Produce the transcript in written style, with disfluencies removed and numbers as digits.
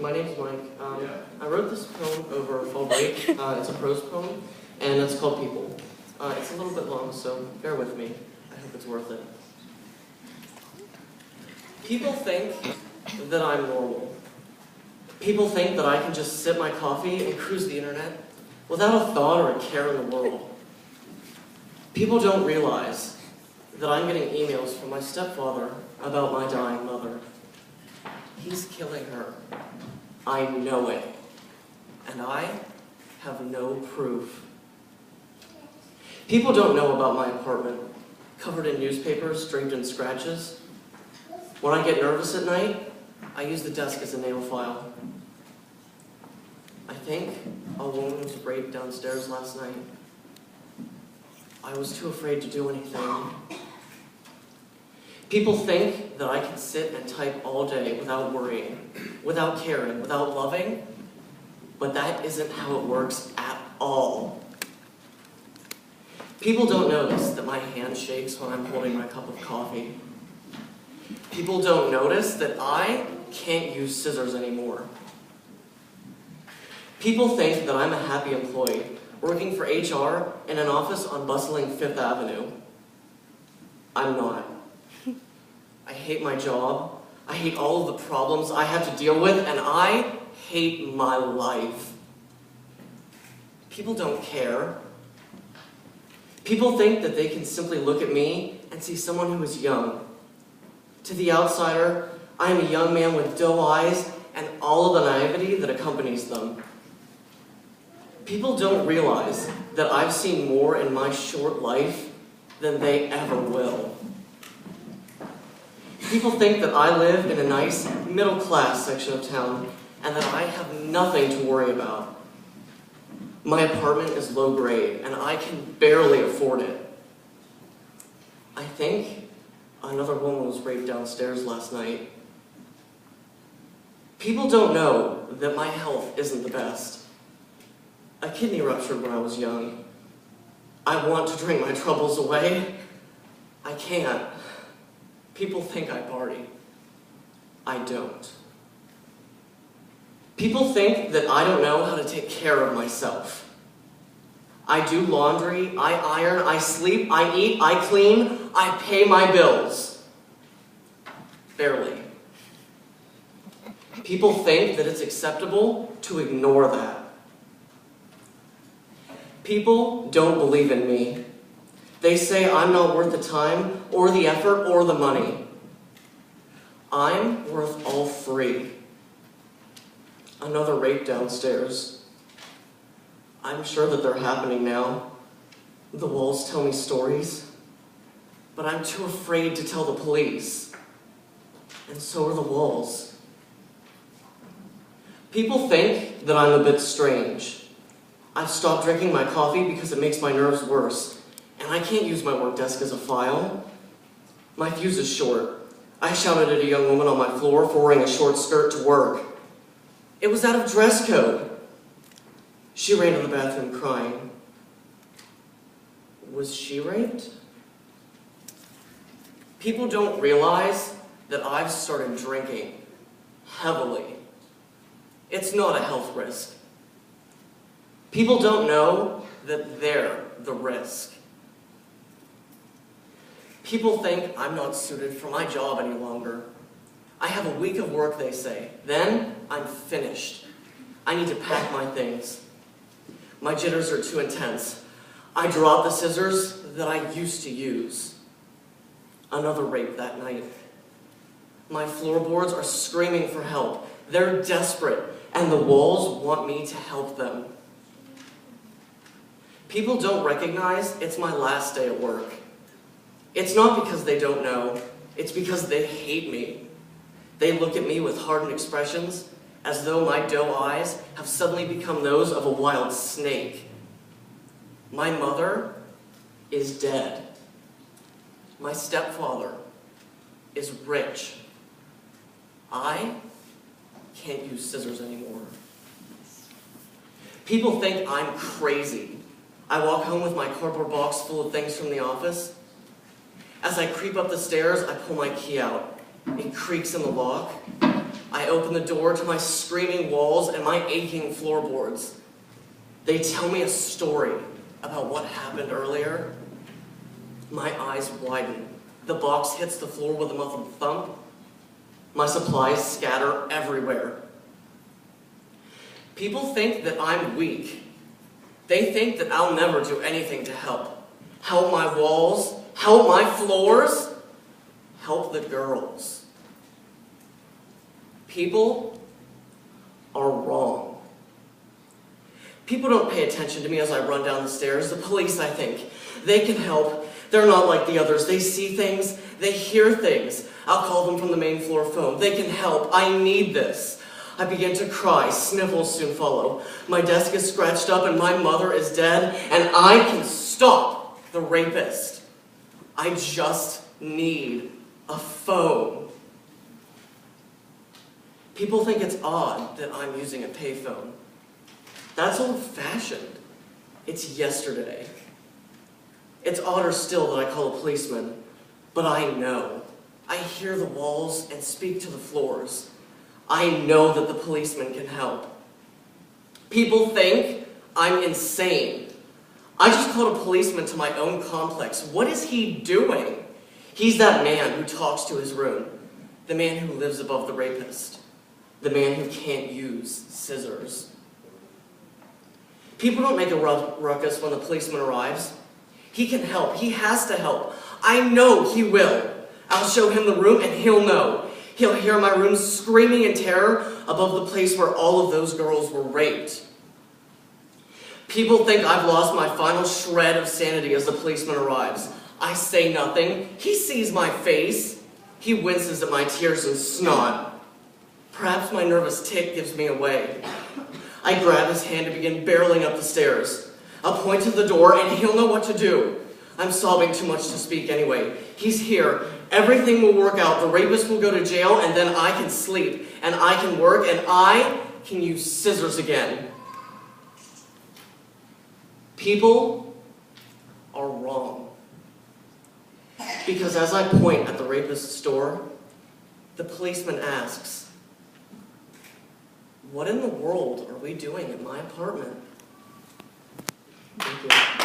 My name's Mike. I wrote this poem over fall break. It's a prose poem, and it's called People. It's a little bit long, so bear with me. I hope it's worth it. People think that I'm normal. People think that I can just sip my coffee and cruise the internet without a thought or a care in the world. People don't realize that I'm getting emails from my stepfather about my dying mother. He's killing her. I know it. And I have no proof. People don't know about my apartment, covered in newspapers, draped in scratches. When I get nervous at night, I use the desk as a nail file. I think a woman was raped downstairs last night. I was too afraid to do anything. People think that I can sit and type all day without worrying, without caring, without loving, but that isn't how it works at all. People don't notice that my hand shakes when I'm holding my cup of coffee. People don't notice that I can't use scissors anymore. People think that I'm a happy employee, working for HR in an office on bustling Fifth Avenue. I'm not. I hate my job. I hate all of the problems I have to deal with, and I hate my life. People don't care. People think that they can simply look at me and see someone who is young. To the outsider, I am a young man with doe eyes and all of the naivety that accompanies them. People don't realize that I've seen more in my short life than they ever will. People think that I live in a nice, middle-class section of town and that I have nothing to worry about. My apartment is low grade and I can barely afford it. I think another woman was raped downstairs last night. People don't know that my health isn't the best. A kidney ruptured when I was young. I want to drink my troubles away. I can't. People think I party. I don't. People think that I don't know how to take care of myself. I do laundry, I iron, I sleep, I eat, I clean, I pay my bills. Barely. People think that it's acceptable to ignore that. People don't believe in me. They say I'm not worth the time, or the effort, or the money. I'm worth all three. Another rape downstairs. I'm sure that they're happening now. The walls tell me stories, but I'm too afraid to tell the police. And so are the walls. People think that I'm a bit strange. I've stopped drinking my coffee because it makes my nerves worse, and I can't use my work desk as a file. My fuse is short. I shouted at a young woman on my floor for wearing a short skirt to work. It was out of dress code. She ran to the bathroom crying. Was she raped? People don't realize that I've started drinking heavily. It's not a health risk. People don't know that they're the risk. People think I'm not suited for my job any longer. I have a week of work, they say. Then I'm finished. I need to pack my things. My jitters are too intense. I drop the scissors that I used to use. Another rape that night. My floorboards are screaming for help. They're desperate, and the walls want me to help them. People don't recognize it's my last day at work. It's not because they don't know, it's because they hate me. They look at me with hardened expressions as though my doe eyes have suddenly become those of a wild snake. My mother is dead. My stepfather is rich. I can't use scissors anymore. People think I'm crazy. I walk home with my cardboard box full of things from the office. As I creep up the stairs, I pull my key out. It creaks in the lock. I open the door to my screaming walls and my aching floorboards. They tell me a story about what happened earlier. My eyes widen. The box hits the floor with a muffled thump. My supplies scatter everywhere. People think that I'm weak. They think that I'll never do anything to help. Help my walls, help my floors, help the girls. People are wrong. People don't pay attention to me as I run down the stairs. The police, I think, they can help. They're not like the others. They see things, they hear things. I'll call them from the main floor phone. They can help. I need this. I begin to cry. Sniffles soon follow. My desk is scratched up and my mother is dead, and I can stop the rapist. I just need a phone. People think it's odd that I'm using a payphone. That's old-fashioned. It's yesterday. It's odder still that I call a policeman, but I know. I hear the walls and speak to the floors. I know that the policeman can help. People think I'm insane. I just called a policeman to my own complex. What is he doing? He's that man who talks to his room, the man who lives above the rapist, the man who can't use scissors. People don't make a ruckus when the policeman arrives. He can help. He has to help. I know he will. I'll show him the room and he'll know. He'll hear my room screaming in terror above the place where all of those girls were raped. People think I've lost my final shred of sanity as the policeman arrives. I say nothing. He sees my face. He winces at my tears and snot. Perhaps my nervous tic gives me away. I grab his hand and begin barreling up the stairs. I'll point to the door and he'll know what to do. I'm sobbing too much to speak anyway. He's here. Everything will work out. The rapist will go to jail and then I can sleep and I can work and I can use scissors again. People are wrong. Because as I point at the rapist's door, the policeman asks, "What in the world are we doing in my apartment?" Thank you.